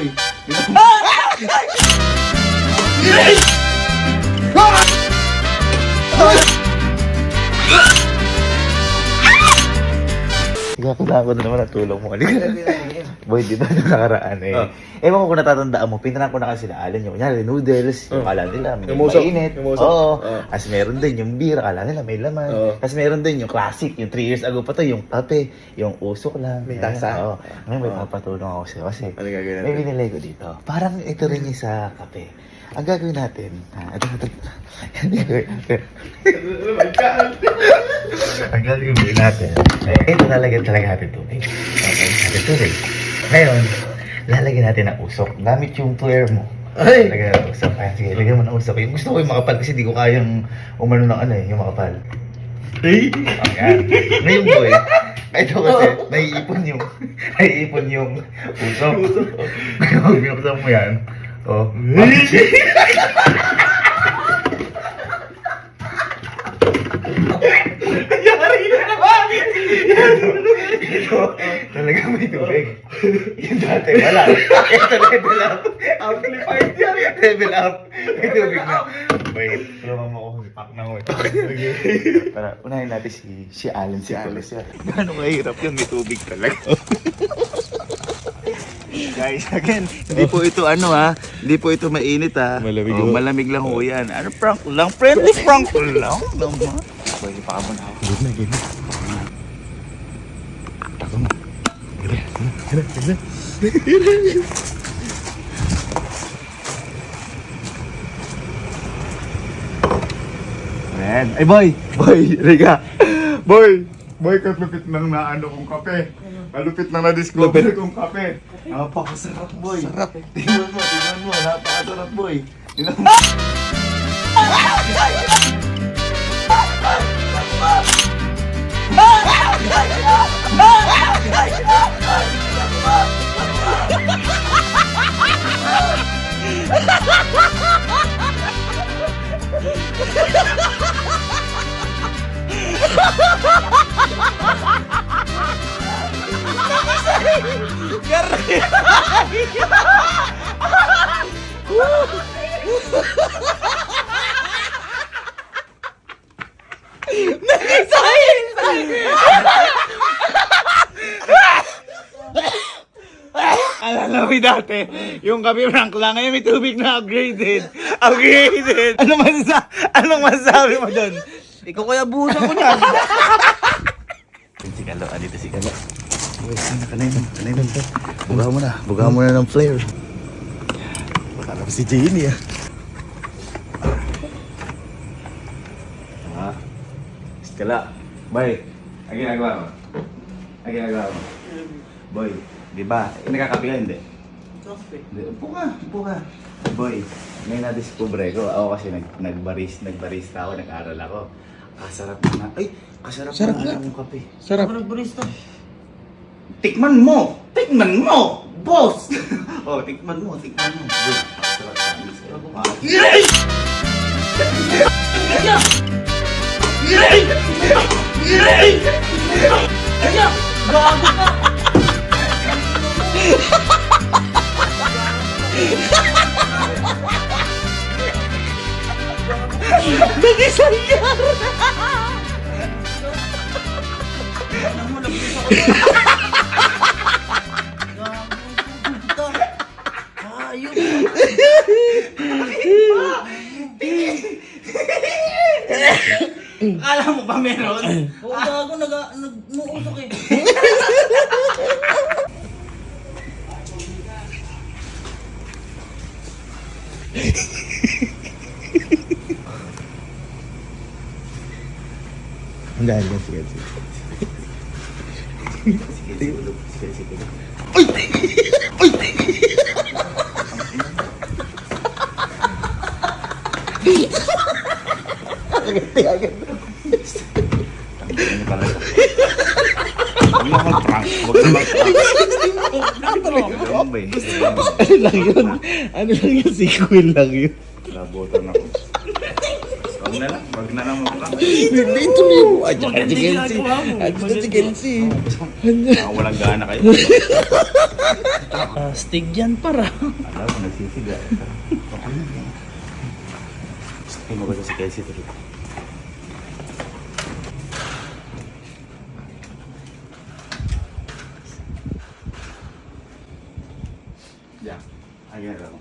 boy. Ikaw, kailangan ko na naman ang tulong mo. Boy, di ba nakaraan eh? Ewan ko kung natatandaan mo, pinanang ko na kasi na Alan yung kunyari, noodles, yung kala nila may mainit. Oo. As meron din yung beer, kala nila may laman. As meron din yung classic, yung 3 years ago pa to, yung kape, yung usok lang. May tasa. Oo. Ngayon may papatulong ako sa'yo kasi Ano gagawin may natin? binilay ko dito. Parang ito rin yung sa kape. Ang gagawin natin, ito. Ang gagawin natin. Ang gagawin natin, ito lalagyan talaga natin tubig. Okay, natin tubig. Ngayon, lalagyan natin ng usok. Gamit yung player mo. Ay! Lagyan ng usok. Kaya sige, lagyan mo ng usok. Yung gusto ko yung makapal kasi di ko kayang umano ng ano eh, yung makapal. Ayan. Ngayon boy, ito kasi, naiipon yung usok. Ngayon, binuksan mo yan. Oh. Yari na naman! Ito, talaga may tubig. Yung dati, wala. Ito, level up. Amplified yan! Level up. May tubig na. Wait, tulungan mo ako. Pack na ko. Para, unahin natin si Alan. Si Alan. Gano'ng mahirap yun? May tubig talaga. Guys, again, hindi po ito hindi po ito mainit Malamig oh, ho. malamig lang ho yan. Ano, prank lang? Friendly prank lang naman. Boy, pa mo na ako. Good na. Tako na. Ayan. Ay, boy! Boy, Riga! Boy! Boy, kalupit nang naano kong kape. Kalupit nang na-discover kong kape. Napakasarap, boy. Sarap. Tingnan mo. Napakasarap, boy. Tingnan mo. Alala mo dati, yung kape rank lang, ngayon may tubig na upgraded. Upgraded! Anong masasabi mo doon? Ikaw kaya buhusan ko niyan. Si Kalo, dito si Kalo. Uy, kanay nun to. Bugahan mo na ng flare. Akala ko si Jenny Si Kala, boy, ang ginagawa mo? Boy, di ba? Nakakape ka, hindi? Hindi. Upo ka. Boy, may na-discover ko. Ako kasi nagbarista ako, nag-aral ako. Kasarap na. Ay, kasarap na ang kape. Sarap. Ako nagbarista. Tikman mo, boss! Oh, tikman mo. Boy, kasarap na. Yay! Kaya! Gago ka! Nag-isayar! Ayun! Akala mo ba meron? Oo, gago, nag-muusok eh. Ang dahil yan, sige. Sige. Agad. Ano talaga? Huwag na mag-prank. Ano lang yun? Sequel lang yun. Nabotan ako. Wag na lang. Wag na lang magprank. Hindi tuloy mo. Ay, dyan si Kenzie. Ay, dyan si Kenzie. Walang gana kayo. Astig yan para. Alam ko, nagsisiga. Gusto mo ba sa si Kelsey tuloy? Diyan. Ayan ako.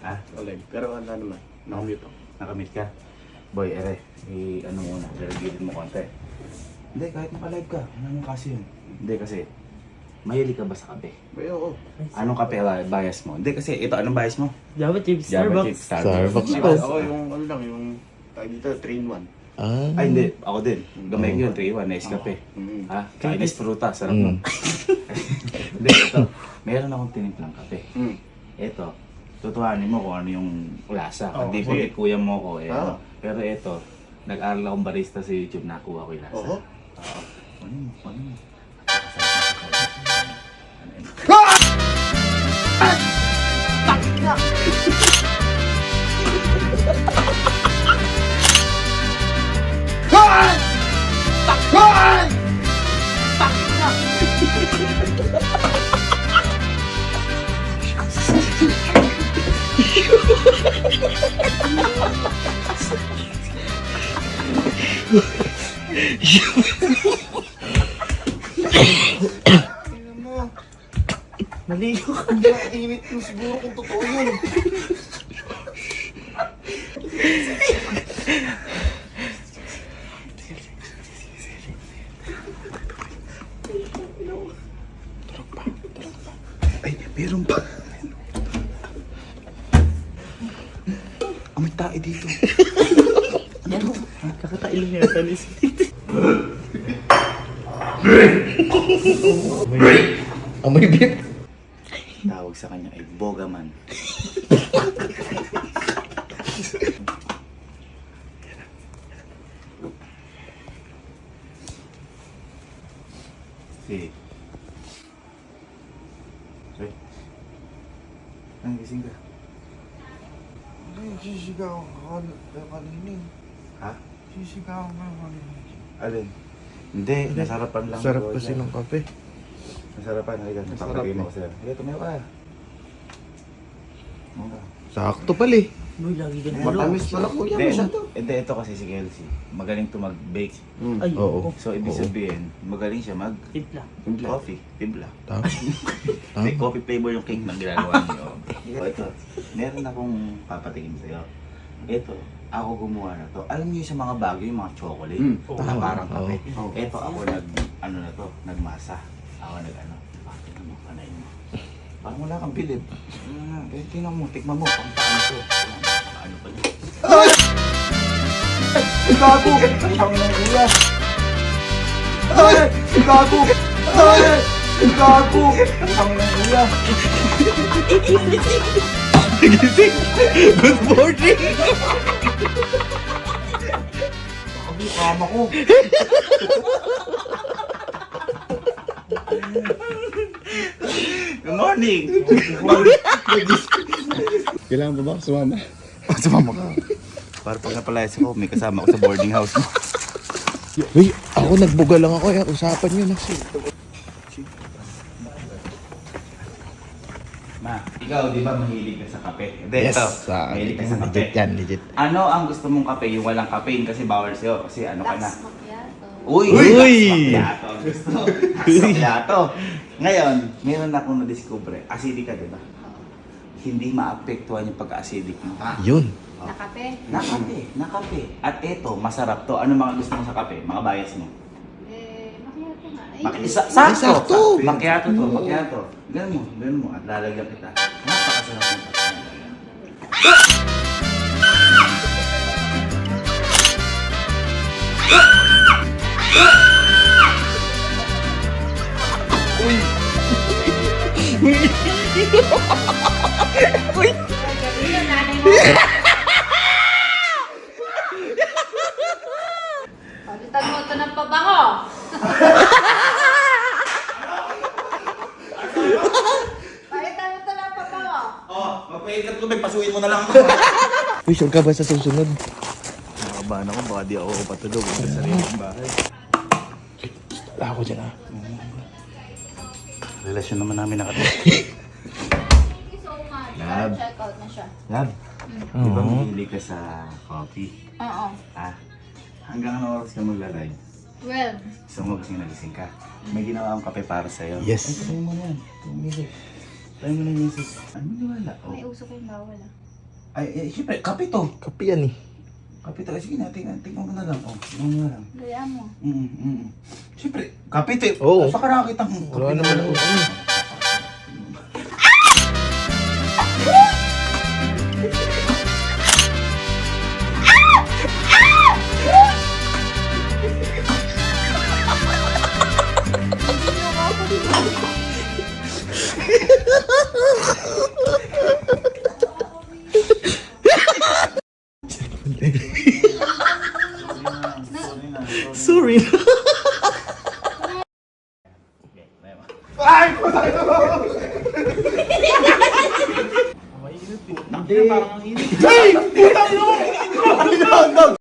Ha? Oleg. Pero wala naman. Nakamute ako. Nakamit ka? Boy, ano muna, lalagilin mo konti. Hindi, kahit naka-live ka. Ano naman kasi yun? Hindi kasi, mahilig ka ba sa kape? Ay, oo. Anong kape bias mo? Hindi kasi, ito, anong bias mo? Java Chips, Java Starbucks. Chip, Starbucks po. Nice. Ako yung ano lang, yung tag dito, 3-in-1. Ay, hindi. Ako din. Gamay ko yun, 3-1, nice kape. Mm. Ha? Chinese fruta, sarap mo. Hindi, ito. Meron akong tinimplang kape. Mm. Ito, tutuhanin mo kung ano yung lasa. Oh, Hindi po sige. kuya mo ko. Eh, Ah. Pero ito, nag-aral akong barista sa YouTube, nakuha ko yung lasa. Oo. Oo. Ano mo? Ano mo? Maligo ka. Ang init mo siguro kung totoo yun. Ay, meron pa. Amoy tae dito. Kakatailo niya sa list. Amoy beef. Tawag sa kanya ay Bogaman. Si. Sorry. Gising ka? Hindi, sisigaw ka kanina. Ha? Sisigaw ka kanina. Alin? Hindi, nasarapan lang. Sarap ko kasi dyan. ng kape. Nasarapan, halika. Masarap Napakagay mo eh. ko sa'yo. Halika, tumayo ka. Muna. Sakto pala eh. Boy, lagi ka na. Matamis pala kuya. Hindi, Masyado. hindi, ito kasi si Kelsey. Magaling to mag-bake. Ay, Oo. So, ibig Oo. sabihin, magaling siya Timpla. mag-coffee, timpla. Tama. May Tama. coffee flavor yung cake na ginagawa niyo. O ito, meron akong papatingin sa'yo. Ito, ako gumawa na to. Alam niyo sa mga bagyo, yung mga chocolate, na parang kape. Oo. Ito ako nagmasa. Ako tingnan mo, kanain mo. Parang wala kang bilib. Tingnan mo, tikman mo, pang paano to. Paano pa niya? Gago! Ang ng kuya! Ay! Gago! Ay! Gago! Ang ng kuya! Gising! Good morning! Gago, kama ko! Good morning! Kailangan ba ba sumama? Sumama ka. Para pag napalayas ako, may kasama ako sa boarding house mo. Uy, ako nagbuga lang ako. Usapan nyo na. Ma, ikaw di ba mahilig ka sa kape? Hindi, Yes, ito. sa Mahilig ka sa kape. legit yan, legit. Ano ang gusto mong kape? Yung walang caffeine kasi bawal sa'yo. Kasi ano ka na? Lax macchiato. Uy! Uy! Macchiato ang gusto. Macchiato. Ngayon, meron akong na-discover. Acidic ka, di ba? Hindi maapektuhan yung pagka-acidic mo. Yun. Nakape. Nakape. At eto, masarap to. Ano mga gusto mo sa kape? Mga bias mo? Macchiato nga. Ay, Sakto! sakto. Macchiato to, macchiato. Ganun mo. At lalagyan kita. Napakasarap ng kape. gabi yung nanay mo. Palitan mo ito ng pabango. Palitan mo ito ng pabango. Oh, magpahingat ko, pasuin mo na lang ako. Uy, sure ka ba sa susunod? Kinabahan ako, baka di ako patulog sa sariling bahay. Wala ako dyan ah. Relasyon naman namin nakatulog. Thank you so much. Love. Check out na siya. Love, di ba mahilig ka sa coffee? Oo. Ah, hanggang ano oras ka magla-live? Well, Gusto mo kasi nagising ka. May ginawa akong kape para sa'yo. Yes. Ay, tayo mo na yan. Tayo mo na yung sis. Ano wala? Oh. may uso ko yung bawal ah. Ay, syempre, kape to. Kape yan eh. Kape to. Sige na, tingnan mo na lang. Oh, tingnan mo na lang. Gaya mo. Syempre, kape to. Oo. Saka nakakita mo. Wala naman ako. Sorry. Ay! Puta ito! Mainit eh. Parang ang init. Ay! Puta ito!